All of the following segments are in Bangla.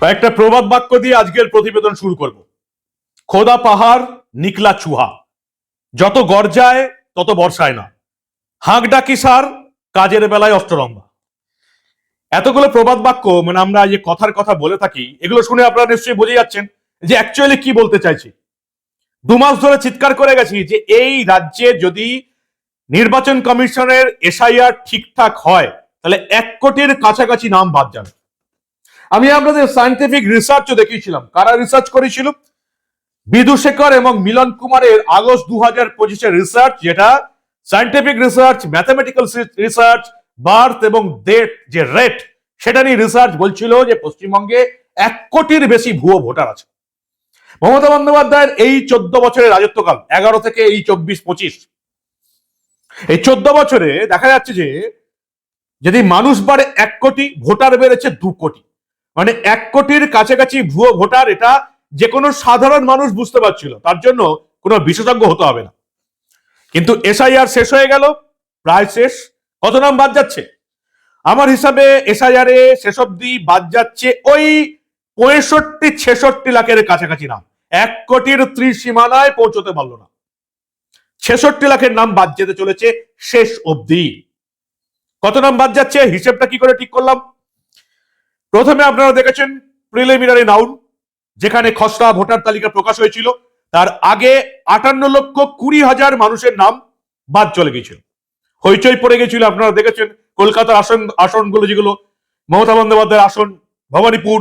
কয়েকটা প্রবাদ বাক্য দিয়ে আজকের প্রতিবেদন শুরু করব। খোদা পাহাড় নিকলা চুহা, যত গর্জায় তত বর্ষায় না, হাঁক ডাকি সার কাজের বেলায় অষ্টরম্ভা। এতগুলো প্রবাদ বাক্য মানে আমরা যে কথার কথা বলে থাকি, এগুলো শুনে আপনারা নিশ্চয়ই বুঝে যাচ্ছেন যে অ্যাকচুয়ালি কি বলতে চাইছি। 2 মাস ধরে চিৎকার করে গেছি যে এই রাজ্যে যদি নির্বাচন কমিশনের এসআইআর ঠিকঠাক হয় তাহলে 1 কোটির কাছাকাছি নাম বাদ যাবে। আমি আপনাদের সায়েন্টিফিক রিসার্চও দেখিয়েছিলাম। কারা রিসার্চ করেছিল? বিদু শেখর এবং মিলন কুমারের আগস্ট 2025-এর রিসার্চ, যেটা scientific research, mathematical research, birth এবং ডেথ যে রেট সেটা নিয়ে রিসার্চ বলছিল যে পশ্চিমবঙ্গে 1 কোটির বেশি ভুয়ো ভোটার আছে। মমতা বন্দ্যোপাধ্যায়ের এই 14 বছরের রাজত্বকাল, 11 থেকে এই 24-25, এই 14 বছরে দেখা যাচ্ছে যে যদি মানুষ বাড়ে 1 কোটি, ভোটার বেড়েছে 2 কোটি, মানে 1 কোটির কাছাকাছি ভুয়ো ভোটার। এটা যে কোনো সাধারণ মানুষ বুঝতে পারছিল, তার জন্য কোনো বিশেষজ্ঞ হতে হবে না। কিন্তু এসআইআর শেষ হয়ে গেল, প্রায় শেষ। কত নাম বাদ যাচ্ছে? আমার হিসাবে এসআইআর এ শেষ অব্দি বাদ যাচ্ছে ওই 65-66 লাখের কাছাকাছি নাম। 1 কোটির ত্রিসীমানায় পৌঁছতে পারলো না। 66 লাখের নাম বাদ যেতে চলেছে শেষ অব্দি। কত নাম বাদ যাচ্ছে হিসেবটা কি করে ঠিক করলাম? প্রথমে আপনারা দেখেছেন প্রিলিমিনারি নাউন, যেখানে খসড়া ভোটার তালিকা প্রকাশ হয়েছিল, তার আগে 58,20,000 মানুষের নাম বাদ চলে গেছিল। হইচই পড়ে গেছিল। আপনারা দেখেছেন কলকাতার আসনগুলো, যেগুলো মমতা বন্দ্যোপাধ্যায়ের আসন, ভবানীপুর,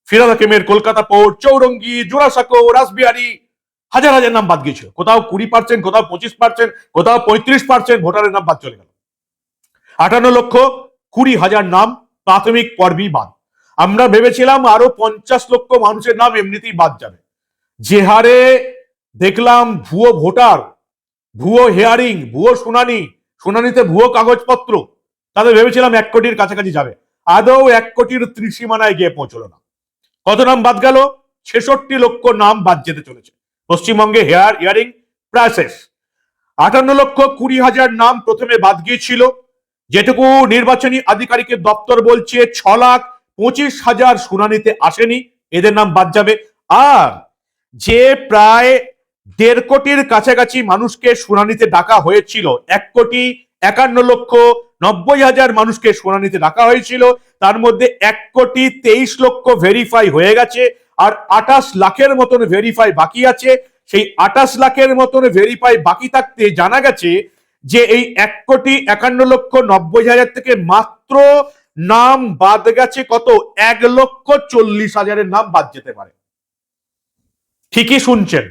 ফিরহাদ হাকিমের কলকাতা পোর্ট, চৌরঙ্গি, জোড়াসাঁকো, রাসবিহারী, হাজার হাজার নাম বাদ গিয়েছিল। কোথাও 20%, কোথাও 25%, কোথাও 35% ভোটারের নাম বাদ চলে গেল। 58,20,000 নাম প্রাথমিক পর্বই বাদ। আমরা ভেবেছিলাম আরো 50 লক্ষ মানুষের নাম এমনিতেই বাদ যাবে। যে হারে দেখলাম ভুয়ো ভোটার, ভুয়ো হিয়ারিং, ভুয়ো শুনানিতে ভুয়ো কাগজপত্র, তাদের ভেবেছিলাম 1 কোটির কাছাকাছি যাবে। আদৌ 1 কোটির ত্রিসীমানায় গিয়ে পৌঁছলো না। কত নাম বাদ গেল? 66 লক্ষ নাম বাদ যেতে চলেছে। পশ্চিমবঙ্গে হিয়ারিং প্রায় শেষ। 58,20,000 নাম প্রথমে বাদ গিয়েছিল, যেটুকু নির্বাচনী আধিকারিকের দপ্তর বলছে 6,25,000 শুনানিতে আসেনি, এদের নাম বাদ যাবে। আর যে প্রায় 1.5 কোটির কাছাকাছি মানুষকে শুনানিতে ডাকা হয়েছিল, 1,51,90,000 মানুষকে শুনানিতে ডাকা হয়েছিল, তার মধ্যে 1,23,00,000 ভেরিফাই হয়ে গেছে, আর 28 লাখের মতন ভেরিফাই বাকি আছে। সেই 28 লাখের মতন ভেরিফাই বাকি থাকতে জানা গেছে যে এই 1,51,90,000 থেকে মাত্র নাম বাদ গেছে কত? 1,40,000 নাম বাদ যেতে পারে। ঠিকই শুনছেন,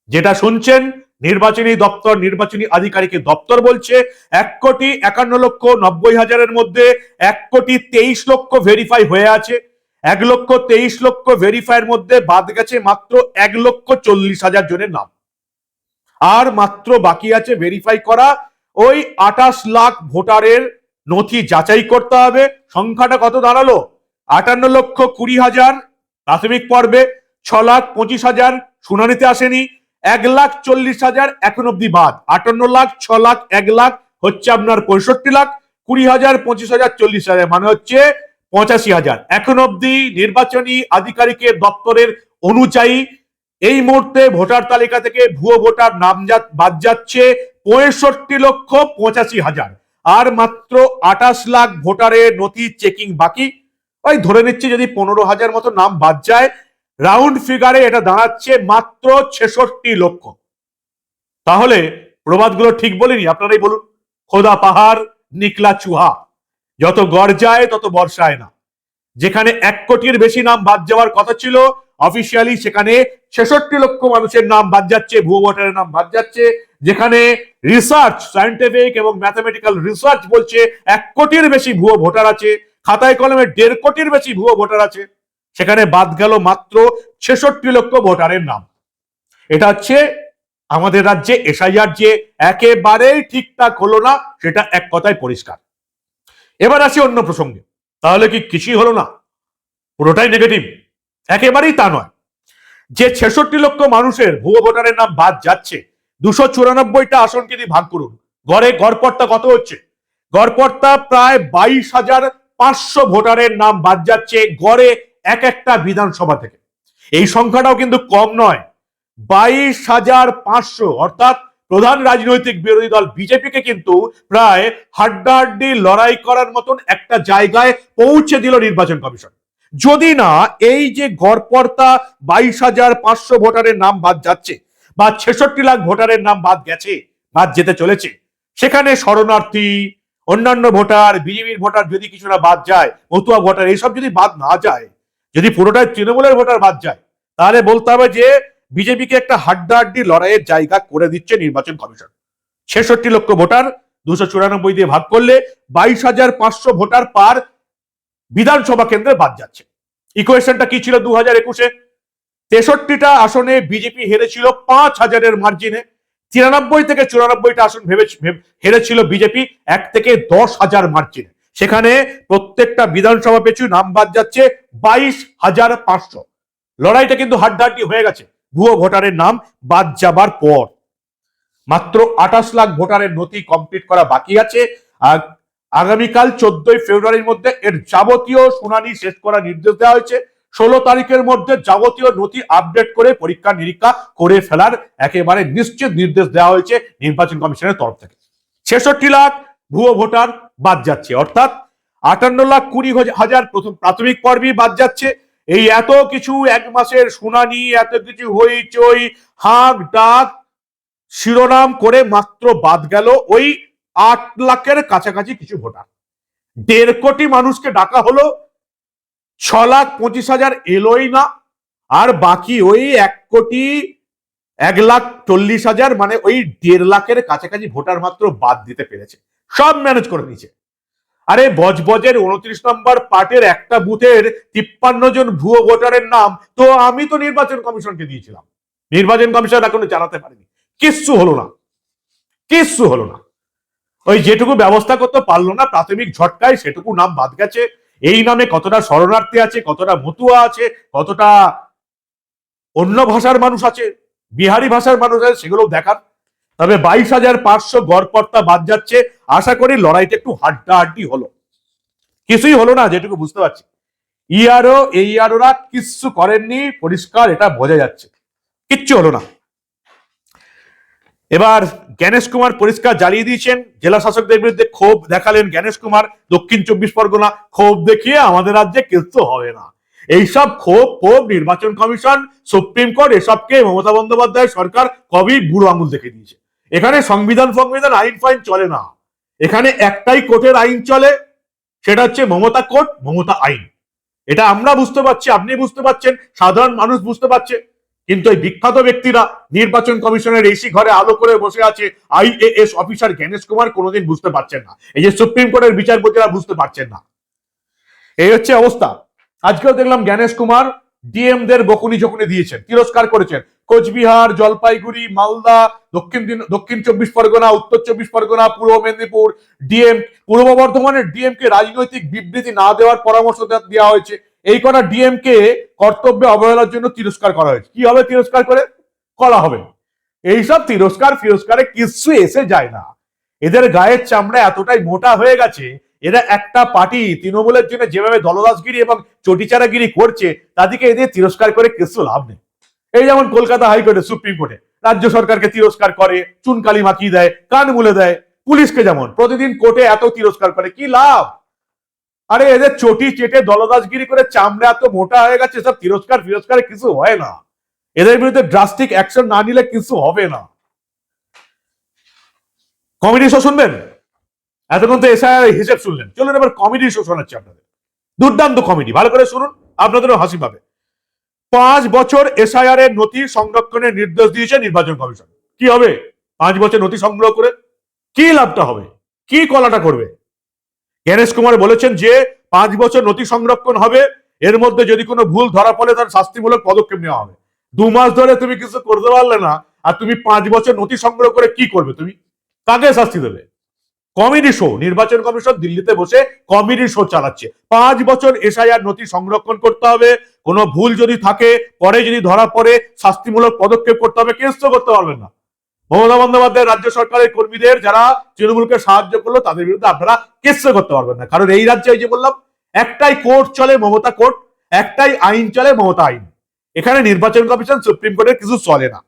যেটা শুনছেন নির্বাচনী দপ্তর, নির্বাচনী আধিকারিকের দপ্তর বলছে 1,51,90,000 মধ্যে 1,23,00,000 ভেরিফাই হয়ে আছে। 1,23,00,000 ভেরিফাইয়ের মধ্যে বাদ গেছে মাত্র 1,40,000 জনের নাম। আর মাত্র বাকি আছে ভেরিফাই করা ওই 28 লাখ ভোটারের নথি যাচাই করতে হবে। সংখ্যাটা কত দাঁড়ালো? 58,20,000 প্রাথমিক পর্বে, 6,25,000 শুনানিতে আসেনি, 1,40,000 এখন অব্দি বাদ। 58 লাখ, 6 লাখ, 1 লাখ হচ্ছে আপনার 65 লাখ, 20,000, 25,000, 40,000, মানে হচ্ছে 85,000। এখন অব্দি নির্বাচনী আধিকারিকের দপ্তরের অনুযায়ী এই মুহূর্তে ভোটার তালিকা থেকে ভুয়ো ভোটার নাম বাদ যাচ্ছে 65,85,000। আর মাত্র 28 লাখ ভোটারের নথি চেকিং বাকি। ওই ধরে নিচ্ছে যদি 15,000 মতো নাম বাদ যায়, রাউন্ড ফিগারে এটা দাঁড়াচ্ছে মাত্র 66 লক্ষ। তাহলে প্রবাদগুলো ঠিক বলিনি? আপনারাই বলুন। খোদা পাহাড় নিকলা চুহা, যত গর্জায় তত বর্ষায় না। যেখানে 1 কোটির বেশি নাম বাদ যাওয়ার কথা ছিল অফিসিয়ালি, সেখানে 66 লক্ষ মানুষের নাম বাদ যাচ্ছে, ভুয়ো ভোটারের নাম বাদ যাচ্ছে। যেখানে রিসার্চ, সায়েন্টিফিক এবং ম্যাথমেটিক্যাল রিসার্চ বলছে 1 কোটির বেশি ভুয়ো ভোটার আছে, খাতায় কলমে 1.5 কোটির বেশি ভুয়ো ভোটার আছে, সেখানে বাদ গেল মাত্র 66 লক্ষ ভোটারের নাম। এটা হচ্ছে আমাদের রাজ্যে এসআইআর যে একেবারেই ঠিকঠাক হলো না, সেটা এক কথায় পরিষ্কার। এবার আসি অন্য প্রসঙ্গে। তাহলে কি কিছুই হলো না? পুরোটাই নেগেটিভ? একেবারেই তা নয়। যে 66 লক্ষ মানুষের ভুয়ো ভোটারের নাম বাদ যাচ্ছে, 294টা আসনকে যদি ভাগ করুন, গড়পড়তা কত হচ্ছে? গড়পড়তা প্রায় 22,500 ভোটারের নাম বাদ যাচ্ছে, গড়ে এক একটা বিধানসভা থেকে। এই সংখ্যাটাও কিন্তু কম নয়। 22,500, অর্থাৎ প্রধান রাজনৈতিক বিরোধী দল বিজেপিকে কিন্তু প্রায় হাড্ডাহাড্ডি লড়াই করার মতন একটা জায়গায় পৌঁছে দিল নির্বাচন কমিশন। যদি না এই যে গড়পড়তা 22,500 ভোটারের নাম বাদ যাচ্ছে বা 66 লাখ ভোটারের নাম বাদ গেছে, বাদ যেতে চলেছে, সেখানে শরণার্থী, অন্যান্য ভোটার, বিজেপির ভোটার যদি কিছুটা বাদ যায়, মতুয়া ভোটার, এইসব যদি বাদ না যায়, যদি পুরোটাই তৃণমূলের ভোটার বাদ যায়, তাহলে বলতে হবে যে বিজেপিকে একটা হাড্ডাহাড্ডি লড়াইয়ের জায়গা করে দিচ্ছে নির্বাচন কমিশন। 66 লক্ষ ভোটার 294 দিয়ে ভাগ করলে 22,500 ভোটার পার বিধানসভা কেন্দ্রে বাদ যাচ্ছে। ইকুয়েশনটা কি ছিল 2021-এ? 63টা আসনে বিজেপি হেরেছিল 5,000-এর মার্জিনে। 93 থেকে 94টা আসন হেরেছিল বিজেপি 1 থেকে 10,000 মার্জিনে। সেখানে প্রত্যেকটা বিধানসভা পিছু নাম বাদ যাচ্ছে 22,500। লড়াইটা কিন্তু হাড্ডাহাড্ডি হয়ে গেছে ভুয়ো ভোটারের নাম বাদ যাবার পর। মাত্র 28 লাখ ভোটারের নথি কমপ্লিট করা বাকি আছে। আর আগামীকাল 14 ফেব্রুয়ারির মধ্যে এর যাবতীয় শুনানি শেষ করার নির্দেশ দেওয়া হয়েছে। 16 তারিখের মধ্যে যাবতীয় নথি আপডেট করে পরীক্ষা নিরীক্ষা করে ফেলার একেবারে নিশ্চিত নির্দেশ দেওয়া হয়েছে নির্বাচন কমিশনের তরফ থেকে। 66 লাখ ভুয়ো ভোটার বাদ যাচ্ছে, অর্থাৎ 58,20,000 প্রথম প্রাথমিক পর্বই বাদ যাচ্ছে। এই এত কিছু, এক মাসের শুনানি, এত কিছু হইচই, হাঁক ডাক, শিরোনাম করে মাত্র বাদ গেল ওই 8 লাখের কাছাকাছি কিছু ভোটার। 1.5 কোটি মানুষকে ডাকা হলো, 6,25,000 এলোই না, আর বাকি ওই 1,40,000, মানে ওই 1.5 লাখের কাছাকাছি ভোটার মাত্র বাদ দিতে পেরেছে। সব ম্যানেজ করে নিয়েছে। আরে বজবজের 29 নম্বর পার্টের একটা বুথের 53 জন ভুয়ো ভোটারের নাম তো আমি তো নির্বাচন কমিশনকে দিয়েছিলাম। নির্বাচন কমিশন এখনো জানাতে পারেনি। কিচ্ছু হলো না, কিচ্ছু হলো না। ওই যেটুকু ব্যবস্থা করতে পারলো না প্রাথমিক ঝটকায়, সেটুকু নাম বাদ গেছে। এই নামে কতটা শরণার্থী আছে, কতটা মতুয়া আছে, কতটা অন্য ভাষার মানুষ আছে, বিহারি ভাষার মানুষ আছে, সেগুলো দেখার। তবে 22,500 গড়পড়তা বাদ যাচ্ছে। আশা করি লড়াইটা একটু হাড্ডাহাড্ডি হলো। কিছুই হলো না যেটুকু বুঝতে পারছি। ইআরও এইআরওরা কিচ্ছু করেননি, পরিষ্কার এটা বোঝা যাচ্ছে। কিচ্ছু হলো না। এবার জ্ঞানেশ কুমার পরিষ্কার জ্বালিয়ে দিয়েছেন। জেলা শাসকদের বিরুদ্ধে ক্ষোভ দেখালেন জ্ঞানেশ কুমার। দক্ষিণ 24 পরগনা, ক্ষোভ দেখিয়ে আমাদের রাজ্যে কিচ্ছু হবে না। এইসব ক্ষোভ নির্বাচন কমিশন, সুপ্রিম কোর্ট, এসবকে মমতা বন্দ্যোপাধ্যায় সরকার কবেই বুড়ো আঙুল দেখে দিয়েছে। এখানে সংবিধান আইন ফাইন চলে না। এখানে একটাই কোর্টের আইন চলে, সেটা হচ্ছে মমতা কোর্ট, মমতা আইন। এটা আমরা বুঝতে পারছি, আপনি বুঝতে পারছেন, সাধারণ মানুষ বুঝতে পারছে। কিন্তু এই বিখ্যাত ব্যক্তিরা নির্বাচন কমিশনের এসি ঘরে আলো করে বসে আছে, আইএএস অফিসার জ্ঞানেশ কুমার কোনোদিন বুঝতে পারছেন না। এই যে সুপ্রিম কোর্টের বিচারপতিরা বুঝতে পারছেন না। এই হচ্ছে অবস্থা। আজকেও দেখলাম জ্ঞানেশ কুমার ডিএমদের বকুনি ঝকুনি দিয়েছেন, তিরস্কার করেছেন। কোচবিহার, জলপাইগুড়ি, মালদা, দক্ষিণ 24 পরগনা, উত্তর 24 পরগনা, পূর্ব মেদিনীপুর ডিএম, পূর্ব বর্ধমানের ডিএম কে রাজনৈতিক বিবৃতি না দেওয়ার পরামর্শ দেওয়া হয়েছে। এই কটা ডিএম কে কর্তব্যে অবহেলার জন্য তিরস্কার করা হয়েছে। কি হবে তিরস্কার করে? করা হবে। এইসব তিরস্কারে কিছু এসে যায় না। এদের গায়ের চামড়া এতটাই মোটা হয়ে গেছে, এরা একটা পার্টি তৃণমূলের জন্য যেভাবে দলদাসগিরি এবং চটিচারাগিরি করছে, তাদেরকে এদের তিরস্কার করে কিছু লাভ নেই। এই যেমন কলকাতা হাইকোর্টে, সুপ্রিম কোর্টে রাজ্য সরকারকে তিরস্কার করে, চুনকালি মাখিয়ে দেয়, কান মুলে দেয়। পুলিশকে যেমন প্রতিদিন কোর্টে এত তিরস্কার করে, কি লাভ? আরে এদের চটি চেটে দলদাসগিরি করে চামড়া এত মোটা হয়ে গেছে, সব তিরস্কারে কিছু হয় না। এদের বিরুদ্ধে ড্রাস্টিক অ্যাকশন না নিলে কিছু হবে না। কমেডি শো শুনবেন? এতক্ষণ তো এসআইআর হিসেব শুনলেন, চলুন এবার কমেডি শো শোনাচ্ছি আপনাদের। দুর্দান্ত কমেডি, ভালো করে শুনুন, আপনাদেরও হাসি পাবে। 5 বছর এসআইআর এর নথি সংরক্ষণের নির্দেশ দিয়েছে নির্বাচন কমিশন। কি হবে 5 বছর নথি সংগ্রহ করে? কি লাভটা হবে? কি কলাটা করবে? জ্ঞানেশ কুমার বলেছেন যে 5 বছর নথি সংরক্ষণ হবে, এর মধ্যে যদি কোনো ভুল ধরা পড়ে তার শাস্তিমূলক পদক্ষেপ নেওয়া হবে। 2 মাস ধরে তুমি কিছু করতে পারলে না, আর তুমি 5 বছর নথি সংগ্রহ করে কি করবে? তুমি কাকে শাস্তি দেবে? Comedy show. নির্বাচন কমিশন দিল্লিতে বসে কমেডি শো চালাচ্ছে। 5 বছর এসআইআর নথি সংরক্ষণ করতে হবে, কোনো ভুল যদি থাকে, পরে যদি ধরা পড়ে শাস্তিমূলক পদক্ষেপ করতে হবে। কেস তো করতে পারবেন না। মমতা বন্দ্যোপাধ্যায় রাজ্য সরকারের কর্মীদের যারা তৃণমূলকে সাহায্য করলো, তাদের বিরুদ্ধে আপনারা কেস করতে পারবেন না। কারণ এই রাজ্যে, এই যে বললাম, একটাই কোর্ট চলে, মমতা কোর্ট। একটাই আইন চলে, মমতা আইন। এখানে নির্বাচন কমিশন, সুপ্রিম কোর্টের কিছু চলে না।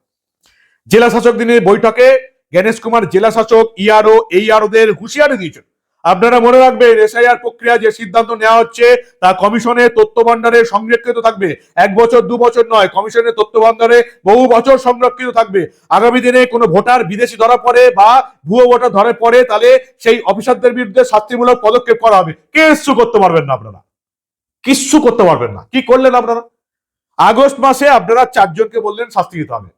জেলা শাসক দিনের বৈঠকে জ্ঞানেশ কুমার জেলা শাসক ইআরও এইআরওদের হুঁশিয়ারি দিয়েছেন, আপনারা মনে রাখবেন এসআইআর প্রক্রিয়া যে সিদ্ধান্ত নেওয়া হচ্ছে তা কমিশনের তথ্য ভান্ডারে সংরক্ষিত থাকবে। 1 বছর 2 বছর নয়, কমিশনের তথ্য ভান্ডারে বহু বছর সংরক্ষিত থাকবে। আগামী দিনে কোনো ভোটার বিদেশি ধরা পড়ে বা ভুয়ো ভোটার ধরে পড়ে, তাহলে সেই অফিসারদের বিরুদ্ধে শাস্তিমূলক পদক্ষেপ করা হবে। কিচ্ছু করতে পারবেন না আপনারা, কিচ্ছু করতে পারবেন না। কি করলেন আপনারা? আগস্ট মাসে আপনারা 4 জনকে বললেন শাস্তি দিতে হবে।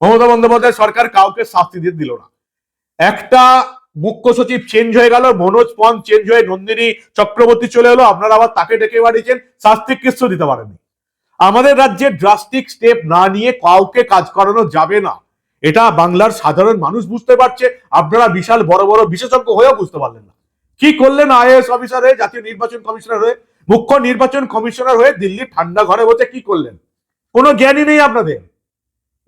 মমতা বন্দ্যোপাধ্যায় সরকার কাউকে শাস্তি দিয়ে দিল না। একটা মুখ্য সচিব চেঞ্জ হয়ে গেল, মনোজ পন্থ চেঞ্জ হয়ে নন্দিনী চক্রবর্তী চলে এলো, আপনারা আবার তাকে ডেকে বাড়িয়েছেন, শাস্তি কিছু দিতে পারেননি। আমাদের রাজ্যে ড্রাস্টিক স্টেপ না নিয়ে কাউকে কাজ করানো যাবে না, এটা বাংলার সাধারণ মানুষ বুঝতে পারছে। আপনারা বিশাল বড় বড় বিশেষজ্ঞ হয়েও বুঝতে পারলেন না। কি করলেন? আইএএস অফিসার হয়ে, জাতীয় নির্বাচন কমিশনার হয়ে, মুখ্য নির্বাচন কমিশনার হয়ে দিল্লি ঠান্ডা ঘরে বসে কি করলেন? কোনো জ্ঞানই নেই আপনাদের।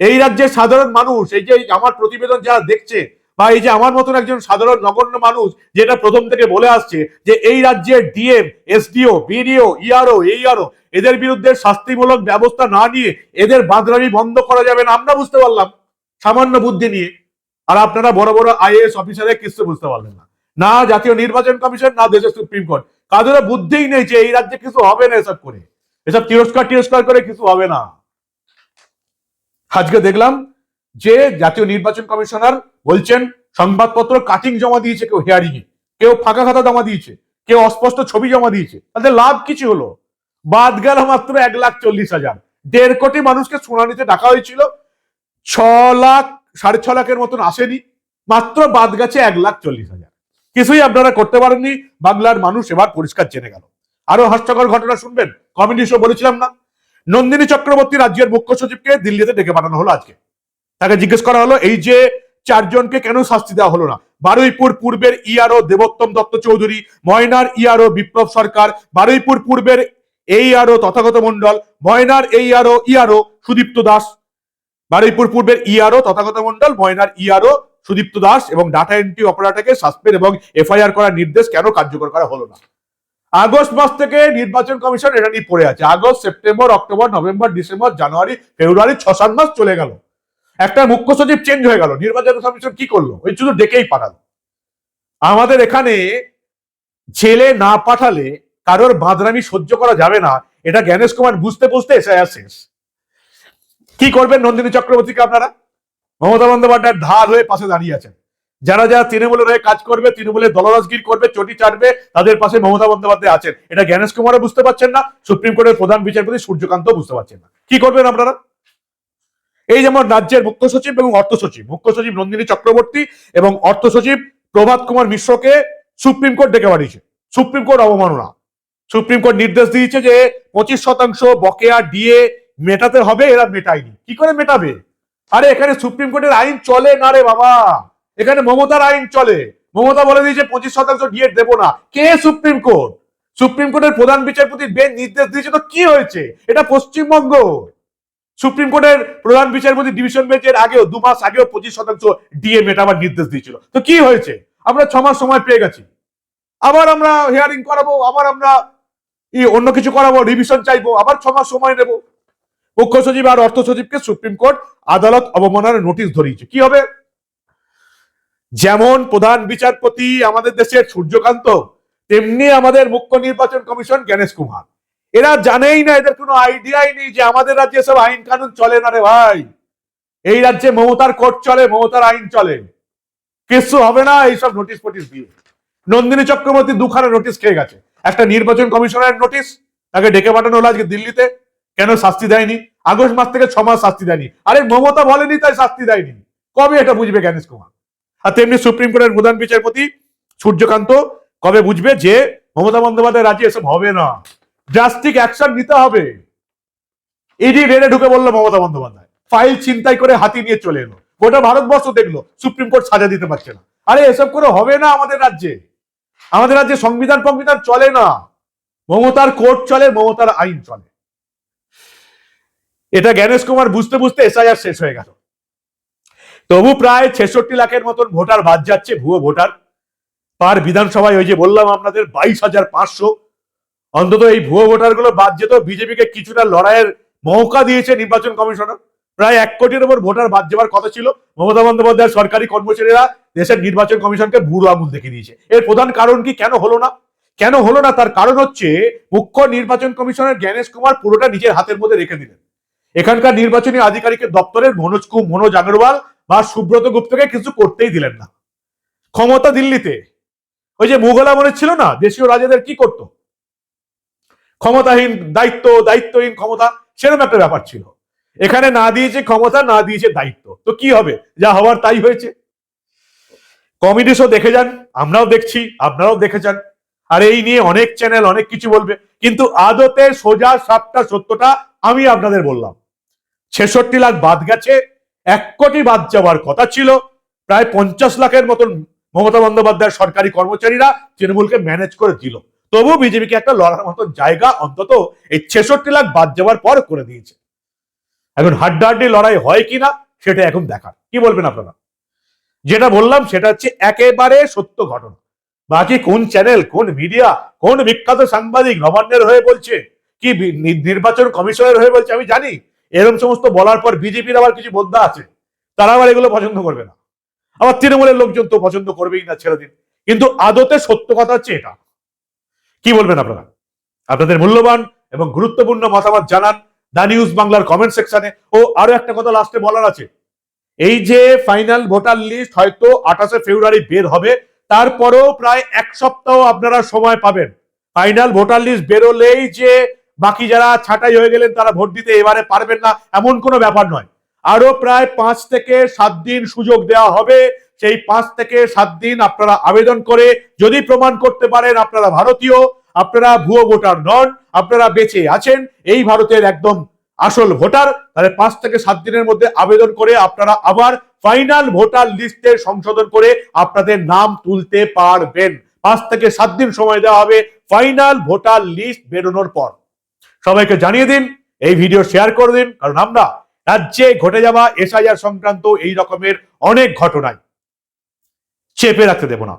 এই রাজ্যের সাধারণ মানুষ, এই যে আমার প্রতিবেদন যারা দেখছে, বা এই যে আমার মতন একজন সাধারণ নগণ্য মানুষ যেটা প্রথম থেকে বলে আসছে যে এই রাজ্যের ডিএম, এসডিও, বিডিও, ইআরও, এইআরও এদের বিরুদ্ধে শাস্তিমূলক ব্যবস্থা না নিয়ে এদের বাঁদরামি বন্ধ করা যাবে না, আমরা বুঝতে পারলাম সামান্য বুদ্ধি নিয়ে। আর আপনারা বড় বড় আইএএস অফিসারে কিছু বুঝতে পারলেন না, না জাতীয় নির্বাচন কমিশন, না দেশের সুপ্রিম কোর্ট, কাদেরও বুদ্ধিই নেই যে এই রাজ্যে কিছু হবে না। এসব করে, এসব তিরস্কার করে কিছু হবে না। আজকে দেখলাম যে জাতীয় নির্বাচন কমিশনার বলছেন সংবাদপত্র কাটিং জমা দিয়েছে কেউ হিয়ারিং এ, কেউ ফাঁকা খাতা জমা দিয়েছে, কেউ অস্পষ্ট ছবি জমা দিয়েছে। তাদের লাভ কিছু হলো? বাদ গেল মাত্র 1,40,000। 1.5 কোটি মানুষকে শুনানিতে ডাকা হয়েছিল, 6 লাখ 6.5 লাখের মতন আসেনি, মাত্র বাদ গেছে 1,40,000। কিছুই আপনারা করতে পারেননি। বাংলার মানুষ এবার পরিষ্কার জেনে গেল। আরো হাস্যকর ঘটনা শুনবেন, কমেডি শো বলেছিলাম না, নন্দিনী চক্রবর্তী রাজ্যের মুখ্য সচিবকে দিল্লিতে ডেকে পাঠানো হলো আজকে। তাকে জিজ্ঞেস করা হলো এই যে 4 জনকে কেন শাস্তি দেওয়া হলো না। বারুইপুর পূর্বের ইআরও দেবোত্তম দত্ত চৌধুরী, ময়নার ইআরও বিপ্লব সরকার, বারুইপুর পূর্বের এইআরও তথাগত মন্ডল, ময়নার ইআরও সুদীপ্ত দাস, বারুইপুর পূর্বের ইআরও তথাগত মন্ডল, ময়নার ইআরও সুদীপ্ত দাস এবং ডাটা এন্ট্রি অপারেটরকে সাসপেন্ড এবং এফআইআর করার নির্দেশ কেন কার্যকর করা হলো না। আগস্ট মাস থেকে নির্বাচন কমিশন এটা নিয়ে পড়ে আছে। August, September, October, November, December, January, February, 6-7 মাস চলে গেল। একটা মুখ্য সচিব চেঞ্জ হয়ে গেল, নির্বাচন কমিশন কি করলো? ওই শুধু ডেকেই পাঠালো। আমাদের এখানে জেলে না পাঠালে কারোর বাঁদরামি সহ্য করা যাবে না, এটা জ্ঞানেশ কুমার বুঝতে বুঝতে এসআইআর শেষ। কি করবেন নন্দিনী চক্রবর্তীকে আপনারা? মমতা বন্দ্যোপাধ্যায়ের ঢাল হয়ে পাশে দাঁড়িয়ে আছেন। যারা যারা তৃণমূলের হয়ে কাজ করবে, তৃণমূলের দলরাজগির করবে, চটি চাটবে, তাদের পাশে মমতা বন্দ্যোপাধ্যায় আছেন। এটা জ্ঞানেশ কুমারও বুঝতে পারছেন না, সুপ্রিম কোর্টের প্রধান বিচারপতি সূর্যকান্ত বুঝতে পারছেন না। কি করবেন আপনারা? এই যেমন রাজ্যের মুখ্য সচিব এবং অর্থ সচিব, মুখ্য সচিব নন্দিনী চক্রবর্তী এবং অর্থ সচিব প্রভাত কুমার মিশ্রকে সুপ্রিম কোর্ট ডেকে পাঠিয়েছে। সুপ্রিম কোর্ট অবমাননা। সুপ্রিম কোর্ট নির্দেশ দিয়েছে যে 25% বকেয়া ডিএ মেটাতে হবে, এরা মেটায়নি। কি করে মেটাবে? আরে এখানে সুপ্রিম কোর্টের আইন চলে না রে বাবা, এখানে মমতার আইন চলে। মমতা বলে দিয়েছে 25% ডিএ দেবো না। কে? Supreme court. সুপ্রিম কোর্টের প্রধান বিচারপতির বেঞ্চ নির্দেশ দিয়েছে, তো কি হয়েছে? এটা পশ্চিমবঙ্গ। সুপ্রিম কোর্টের প্রধান বিচারপতি ডিভিশন বেঞ্চের আগেও 2 মাস আগেও 25% ডিএ মেটাবার নির্দেশ দিয়েছিল। তো কি হয়েছে? আমরা 6 মাস সময় পেয়ে গেছি, আবার আমরা হিয়ারিং করাবো, আবার আমরা অন্য কিছু করাবো, রিভিশন চাইবো, আবার 6 মাস সময় নেব। মুখ্য সচিব আর অর্থ সচিবকে সুপ্রিম কোর্ট আদালত অবমাননার নোটিশ ধরিয়েছে। কি হবে? যেমন প্রধান বিচারপতি আমাদের দেশের সূর্যকান্ত, তেমনি আমাদের মুখ্য নির্বাচন কমিশন জ্ঞানেশ কুমার। এরা জানেই না, এদের কোনো আইডিয়াই নেই যে আমাদের রাজ্যে সব আইন কানুন চলে না রে ভাই। এই রাজ্যে মমতার কোর্ট চলে, মমতার আইন চলে। কিছু হবে না এইসব নোটিশ ফটিস দিয়ে। নন্দিনী চক্রবর্তী 2খানা নোটিশ খেয়ে গেছে। একটা নির্বাচন কমিশনের নোটিশ, তাকে ডেকে পাঠানো হলো আজকে দিল্লিতে। কেন শাস্তি দেয়নি? আগস্ট মাস থেকে 6 মাস শাস্তি দেয়নি। আরে মমতা বলেনি তাই শাস্তি দেয়নি। কবে এটা বুঝবে জ্ঞানেশ কুমার? আর তেমনি সুপ্রিম কোর্টের প্রধান বিচারপতি সূর্যকান্ত কবে বুঝবে যে মমতা বন্দ্যোপাধ্যায় রাজ্যে এসব হবে না, ড্রাস্টিক অ্যাকশন নিতে হবে। ইডি রেডে ঢুকে বললো মমতা বন্দ্যোপাধ্যায়, ফাইল ছিনতাই করে হাতি নিয়ে চলে এলো। গোটা ভারতবর্ষ দেখলো, সুপ্রিম কোর্ট সাজা দিতে পারছে না। আরে এসব করে হবে না আমাদের রাজ্যে। আমাদের রাজ্যে সংবিধান চলে না, মমতার কোর্ট চলে, মমতার আইন চলে। এটা জ্ঞানেশ কুমার বুঝতে বুঝতে এসআইআর শেষ হয়ে গেল। তবু প্রায় 66 লাখের মতন ভোটার বাদ যাচ্ছে, ভুয়ো ভোটার। পার বিধানসভায় ওই যে বললাম আপনাদের 22,500, অন্তত এই ভুয়ো ভোটার গুলো বাদ যেত, বিজেপিকে কিছুটা লড়াইয়ের মৌকা দিয়েছে নির্বাচন কমিশনার। প্রায় 1 কোটির উপর ভোটার বাদ যাওয়ার কথা ছিল, মমতা বন্দ্যোপাধ্যায়ের সরকারি কর্মচারীরা দেশের নির্বাচন কমিশনকে বুড়ো আঙুল দেখিয়ে দিয়েছে। এর প্রধান কারণ কি, কেন হলো না? তার কারণ হচ্ছে মুখ্য নির্বাচন কমিশনার জ্ঞানেশ কুমার পুরোটা নিজের হাতের মধ্যে রেখে দিলেন। এখানকার নির্বাচনী আধিকারিকের দপ্তরের মনোজ আগরওয়াল বা সুব্রত গুপ্তকে কিছু করতেই দিলেন না। ক্ষমতা দিল্লিতে। ওই যে মুঘল আমলে ছিল না, দেশীয় রাজাদের কি করতো, ক্ষমতাহীন দায়িত্বহীন ক্ষমতা, সেরকম একটা ব্যাপার ছিল। এখানে না দিয়েছে ক্ষমতা, না দিয়েছে দায়িত্ব, তো কি হবে? যা হওয়ার তাই হয়েছে। কমেডি শো দেখে যান, আমরাও দেখছি, আপনারাও দেখে যান, আর এই নিয়ে অনেক চ্যানেল অনেক কিছু বলবে, কিন্তু আদতে সোজা সাপটা সত্যটা আমি আপনাদের বললাম। 66 লাখ বাদ গেছে, 1 কোটি বাদ যাওয়ার কথা ছিল। প্রায় 50 লাখের মতন মমতা বন্দ্যোপাধ্যায়ের সরকারি কর্মচারীরা তৃণমূলকে ম্যানেজ করে দিল। তবু বিজেপিকে একটা লড়ার মতো জায়গা অন্তত এই 66 লাখ বাদ যাওয়ার পর করে দিয়েছে। এখন হাড্ডাহাড্ডি লড়াই হয় কিনা সেটা এখন দেখার। কি বলবেন আপনারা? যেটা বললাম সেটা হচ্ছে একেবারে সত্য ঘটনা। বাকি কোন চ্যানেল, কোন মিডিয়া, কোন বিখ্যাত সাংবাদিক নবান্নের হয়ে বলছে, কি নির্বাচন কমিশনের হয়ে বলছে, আমি জানি। এরকম সমস্ত বলার পর বিজেপির আবার কিছু বোদ্ধা আছে, তারা আবার এগুলো পছন্দ করবে না। আবার তৃণমূলের লোকজন তো পছন্দ করবেই না, ছেড়ে দিন। কিন্তু আদতে সত্য কথা হচ্ছে এটা। কি বলবেন আপনারা? আপনাদের মূল্যবান এবং গুরুত্বপূর্ণ মতামত জানান দা নিউজ বাংলার কমেন্ট সেকশনে। ও আরো একটা কথা লাস্টে বলার আছে, এই যে ফাইনাল ভোটার লিস্ট হয়তো 28শে ফেব্রুয়ারি বের হবে, তারপরেও প্রায় 1 সপ্তাহ আপনারা সময় পাবেন। ফাইনাল ভোটার লিস্ট বেরোলেই যে বাকি যারা ছাঁটাই হয়ে গেলেন তারা ভোট দিতে এবারে পারবেন না, এমন কোনো ব্যাপার নয়। আরো প্রায় 5 থেকে 7 দিন সুযোগ দেওয়া হবে। সেই 5 থেকে 7 দিন আপনারা আবেদন করে যদি প্রমাণ করতে পারেন আপনারা ভারতীয়, আপনারা ভুয়ো ভোটার নন, আপনারা বেঁচে আছেন, এই ভারতের একদম আসল ভোটার, তাহলে 5 থেকে 7 দিনের মধ্যে আবেদন করে আপনারা আবার ফাইনাল ভোটার লিস্টে সংশোধন করে আপনাদের নাম তুলতে পারবেন। 5 থেকে 7 দিন সময় দেওয়া হবে ফাইনাল ভোটার লিস্ট বেরোনোর পর। সবাইকে জানিয়ে দিন, এই ভিডিও শেয়ার করে দিন, কারণ আমরা রাজ্যে ঘটে যাওয়া এসআইআর সংক্রান্ত এই রকমের অনেক ঘটনায় চেপে রাখতে দেব না।